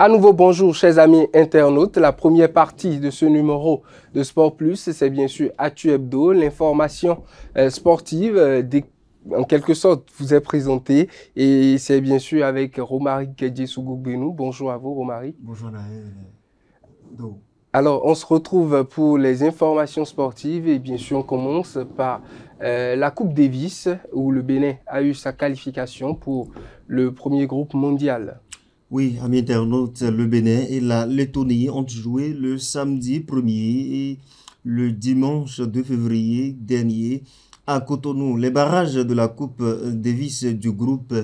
À nouveau, bonjour, chers amis internautes. La première partie de ce numéro de Sport Plus, c'est bien sûr Actu Hebdo, l'information sportive, en quelque sorte, vous est présentée. Et c'est bien sûr avec Romaric Kedjesougou-Benou. Bonjour à vous, Romaric. Bonjour Naël. Donc, Alors, on se retrouve pour les informations sportives et bien sûr, on commence par la Coupe Davis où le Bénin a eu sa qualification pour le premier groupe mondial. oui, amis internautes, le Bénin et la Lettonie ont joué le samedi 1er et le dimanche 2 février dernier à Cotonou. Les barrages de la Coupe Davis du groupe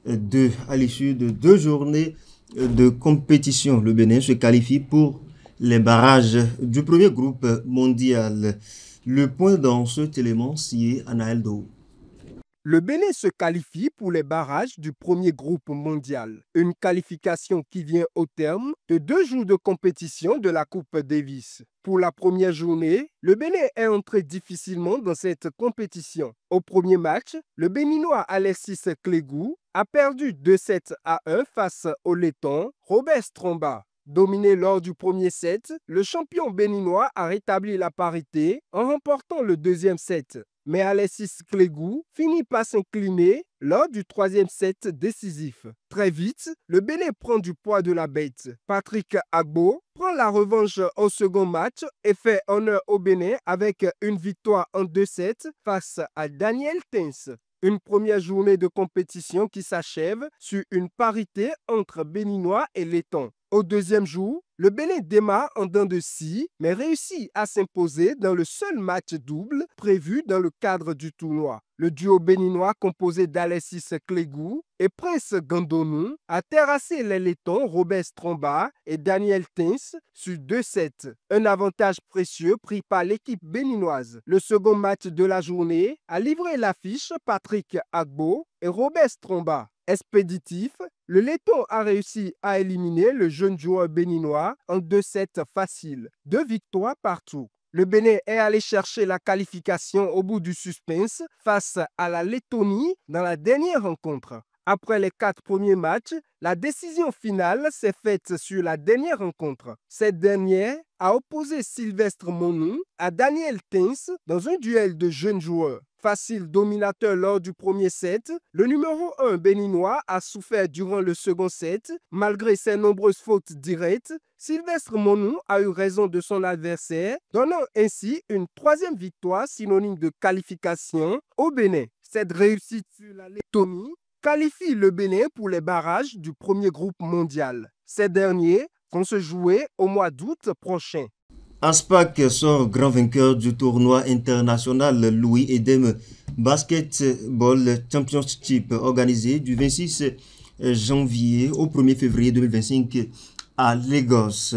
2 à l'issue de 2 journées de compétition. Le Bénin se qualifie pour les barrages du premier groupe mondial. Le point dans cet élément signé Anaël Do. Le Bénin se qualifie pour les barrages du premier groupe mondial. Une qualification qui vient au terme de 2 jours de compétition de la Coupe Davis. Pour la première journée, le Bénin est entré difficilement dans cette compétition. Au premier match, le Béninois Alexis Clégou a perdu 2-7-1 face au Letton Robert Stromba. Dominé lors du premier set, le champion béninois a rétabli la parité en remportant le deuxième set. Mais Alexis Clégou finit par s'incliner lors du troisième set décisif. Très vite, le Bénin prend du poids de la bête. Patrick Agbo prend la revanche au second match et fait honneur au Bénin avec une victoire en 2 sets face à Daniel Tens. Une première journée de compétition qui s'achève sur une parité entre Béninois et Lettons. Au deuxième jour, le Bénin démarre en dents de scie, mais réussit à s'imposer dans le seul match double prévu dans le cadre du tournoi. Le duo béninois composé d'Alexis Clégou et Prince Gandonou a terrassé les Lettons Robert Stromba et Daniel Tens sur 2 sets. Un avantage précieux pris par l'équipe béninoise. Le second match de la journée a livré l'affiche Patrick Agbo et Robert Stromba. Expéditif, le Letton a réussi à éliminer le jeune joueur béninois en 2 sets faciles, 2 victoires partout. Le Bénin est allé chercher la qualification au bout du suspense face à la Lettonie dans la dernière rencontre. Après les 4 premiers matchs, la décision finale s'est faite sur la dernière rencontre. Cette dernière a opposé Sylvestre Monou à Daniel Tens dans un duel de jeunes joueurs. Facile dominateur lors du premier set, le numéro 1 béninois a souffert durant le second set. Malgré ses nombreuses fautes directes, Sylvestre Monou a eu raison de son adversaire, donnant ainsi une troisième victoire synonyme de qualification au Bénin. Cette réussite sur la Lettonie qualifie le Bénin pour les barrages du premier groupe mondial. Ces derniers vont se jouer au mois d'août prochain. Aspac sort grand vainqueur du tournoi international Louis Edem Basketball Championship organisé du 26 janvier au 1er février 2025 à Lagos.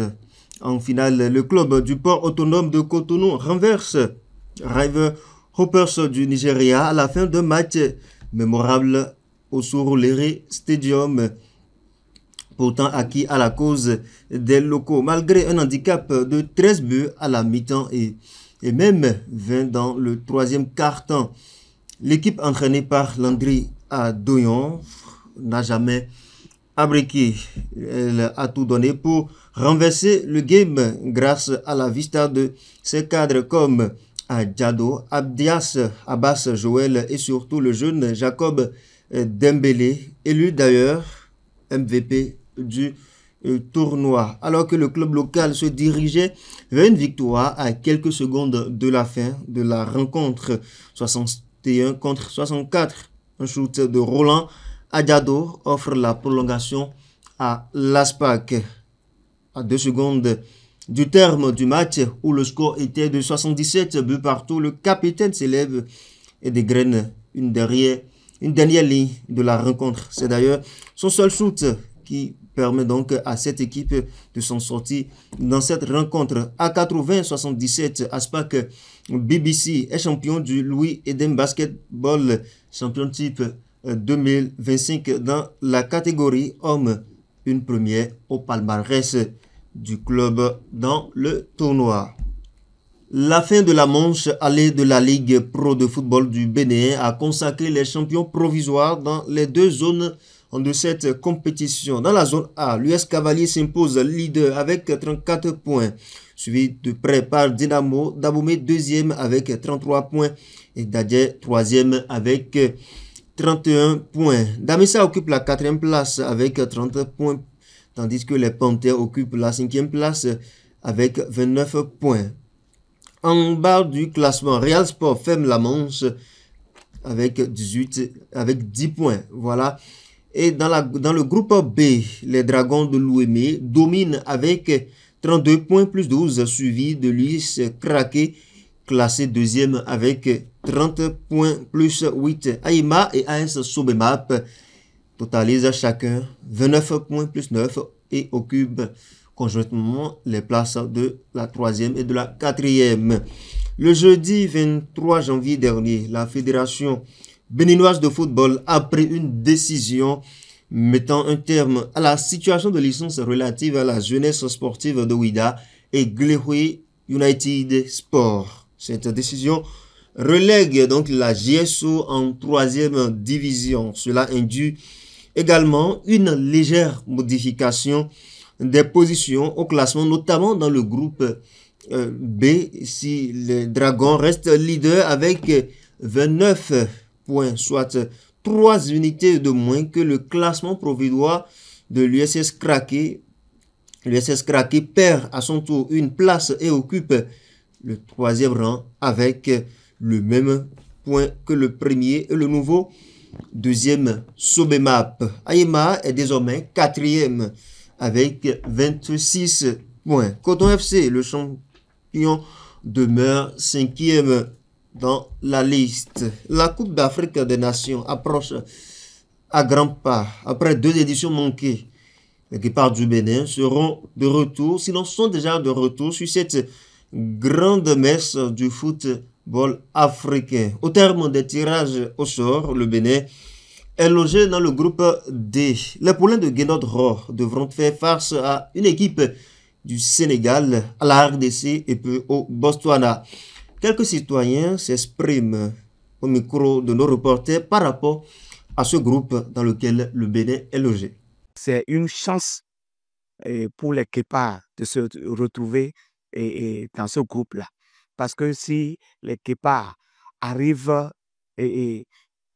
En finale, le club du port autonome de Cotonou renverse River Hoppers du Nigeria à la fin d'un match mémorable au Surulere Stadium, pourtant acquis à la cause des locaux, malgré un handicap de 13 buts à la mi-temps et même 20 dans le troisième quart-temps. L'équipe entraînée par Landry Adoyon n'a jamais abriqué. Elle a tout donné pour renverser le game grâce à la vista de ses cadres comme Adjado, Abdias, Abbas, Joël et surtout le jeune Jacob Dembélé, élu d'ailleurs MVP du tournoi, alors que le club local se dirigeait vers une victoire à quelques secondes de la fin de la rencontre, 61 contre 64. Un shoot de Roland Adjado offre la prolongation à l'Aspac. À 2 secondes du terme du match où le score était de 77 buts partout, le capitaine s'élève et dégraine une dernière ligne de la rencontre. C'est d'ailleurs son seul shoot qui permet donc à cette équipe de s'en sortir dans cette rencontre. À 80-77, Aspac BBC est champion du Louis Edem Basketball Championship 2025 dans la catégorie hommes, une première au palmarès du club dans le tournoi. La fin de la manche allée de la Ligue Pro de football du Bénin a consacré les champions provisoires dans les 2 zones de cette compétition. Dans la zone A, l'US Cavalier s'impose leader avec 34 points, suivi de près par Dynamo Dahomey, deuxième avec 33 points, et Dadje, troisième avec 31 points. Damissa occupe la quatrième place avec 30 points, tandis que les Panthères occupent la cinquième place avec 29 points. En bas du classement, Real Sport ferme la manche avec 10 points. Voilà. Et dans le groupe B, les Dragons de l'Ouémé dominent avec 32 points plus 12, suivi de l'US Craqué, classé deuxième avec 30 points plus 8. Aïma et AS Sobemap totalisent chacun 29 points plus 9 et occupent conjointement les places de la troisième et de la quatrième. Le jeudi 23 janvier dernier, la Fédération béninoise de football a pris une décision mettant un terme à la situation de licence relative à la jeunesse sportive de Ouida et Glehoui United Sport. Cette décision relègue donc la GSO en troisième division. Cela induit également une légère modification des positions au classement, notamment dans le groupe B, si les Dragons restent leaders avec 29 points, soit 3 unités de moins que le classement provisoire de l'USS Craqué. L'USS Craqué perd à son tour une place et occupe le troisième rang avec le même point que le premier et le nouveau deuxième Sobemap. Aïma est désormais quatrième avec 26 points. Coton FC, le champion, demeure cinquième dans la liste. La Coupe d'Afrique des Nations approche à grands pas. Après 2 éditions manquées, les Guépards du Bénin seront de retour, sinon sont déjà de retour sur cette grande messe du football africain. Au terme des tirages au sort, le Bénin est logé dans le groupe D. Les poulains de Guénot-Ro devront faire face à une équipe du Sénégal, à la RDC et puis au Botswana. Quelques citoyens s'expriment au micro de nos reporters par rapport à ce groupe dans lequel le Bénin est logé. C'est une chance pour les Képas de se retrouver dans ce groupe-là. Parce que si les Képas arrivent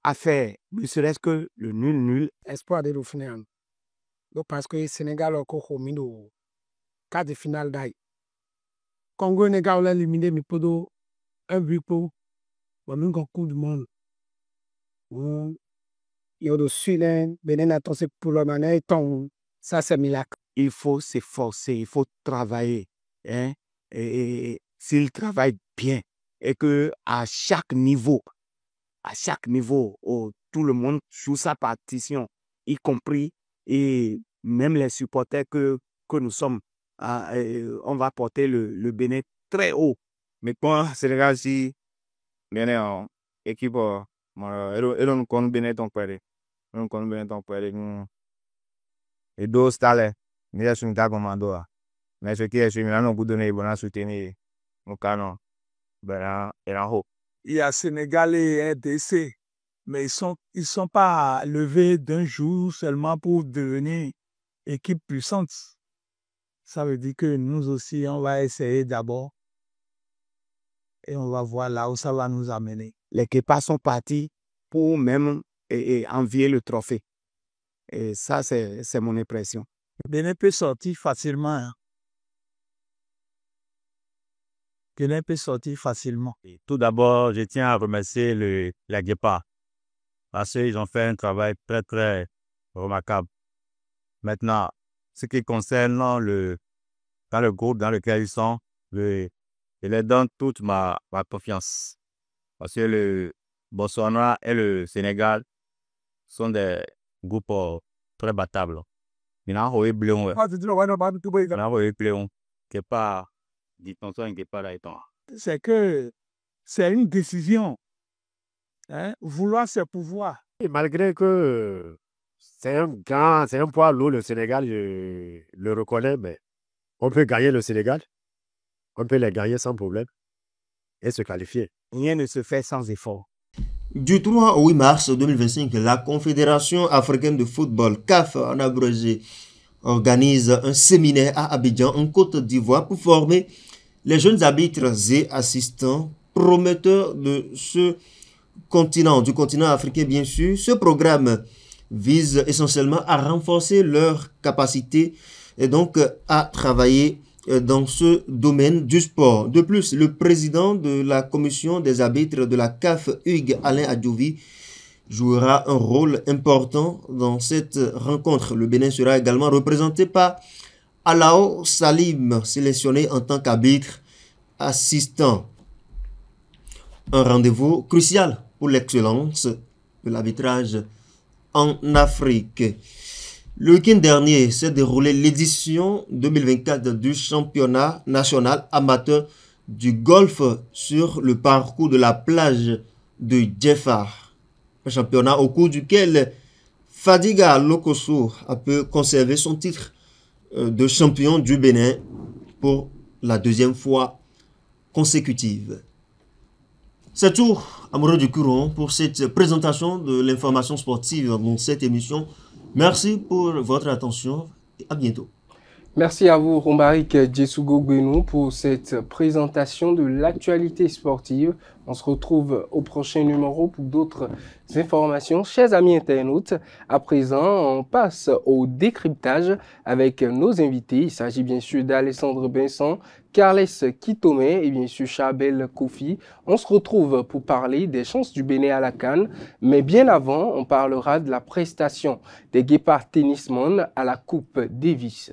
à faire, ne serait-ce que le nul. Espoir de l'Oufnéan. Donc, parce que le Sénégal a encore mis au quart de finale d'ail. Congo n'est pas éliminé, mais pour un but pour le Coupe du Monde. Il y a le Sud, Bénin a tombé pour le manière, ça c'est miracle. Il faut s'efforcer, il faut travailler. Hein? Et s'il travaille bien, et que à chaque niveau, tout le monde joue sa partition, y compris et même les supporters que nous sommes, on va porter le Bénin très haut. Mais quand Sénégal si Bénin en équipe, et on compte Bénin donc perdre, et deux stars, mais je suis un commando. Mais ce qui est sur nous pour donner bon soutenir nos canons, ben et en haut. Il y a Sénégal et RDC, mais ils sont pas levés d'un jour seulement pour devenir équipe puissante. Ça veut dire que nous aussi, on va essayer d'abord et on va voir là où ça va nous amener. Les Képas sont partis pour même envier le trophée. Et ça, c'est mon impression. Bénin peut sortir facilement. Hein. Bénin peut sortir facilement. Tout d'abord, je tiens à remercier la Guépa parce qu'ils ont fait un travail très, très remarquable. Maintenant, ce qui concerne dans le groupe dans lequel ils sont, je leur donne toute ma confiance. Parce que le Botswana et le Sénégal sont des groupes très battables. Maintenant, on est bleu. C'est que c'est une décision. Hein? Vouloir, c'est pouvoir. Et malgré que c'est un poids lourd, le Sénégal, je le reconnais, mais on peut gagner le Sénégal. On peut les gagner sans problème et se qualifier. Rien ne se fait sans effort. Du 3 au 8 mars 2025, la Confédération africaine de football, CAF en abrégé, organise un séminaire à Abidjan, en Côte d'Ivoire, pour former les jeunes arbitres et assistants prometteurs de ce continent, du continent africain bien sûr. Ce programme vise essentiellement à renforcer leurs capacités et donc à travailler dans ce domaine du sport. De plus, le président de la commission des arbitres de la CAF, Hugues Alain Adjouvi, jouera un rôle important dans cette rencontre. Le Bénin sera également représenté par Alao Salim, sélectionné en tant qu'arbitre assistant. Un rendez-vous crucial pour l'excellence de l'arbitrage en Afrique. Le week-end dernier s'est déroulée l'édition 2024 du championnat national amateur du golf sur le parcours de la plage de Djeffar. Un championnat au cours duquel Fadiga Lokosso a pu conserver son titre de champion du Bénin pour la deuxième fois consécutive. C'est tout, amoureux du courant, pour cette présentation de l'information sportive dans cette émission. Merci pour votre attention et à bientôt. Merci à vous, Rombarik Djesougo Gwenou, pour cette présentation de l'actualité sportive. On se retrouve au prochain numéro pour d'autres informations. Chers amis internautes, à présent, on passe au décryptage avec nos invités. Il s'agit bien sûr d'Alessandre Benson, Carles Kitome et bien sûr Chabel Kofi. On se retrouve pour parler des chances du Bénin à la CAN. Mais bien avant, on parlera de la prestation des Guépards Tennisman à la Coupe Davis.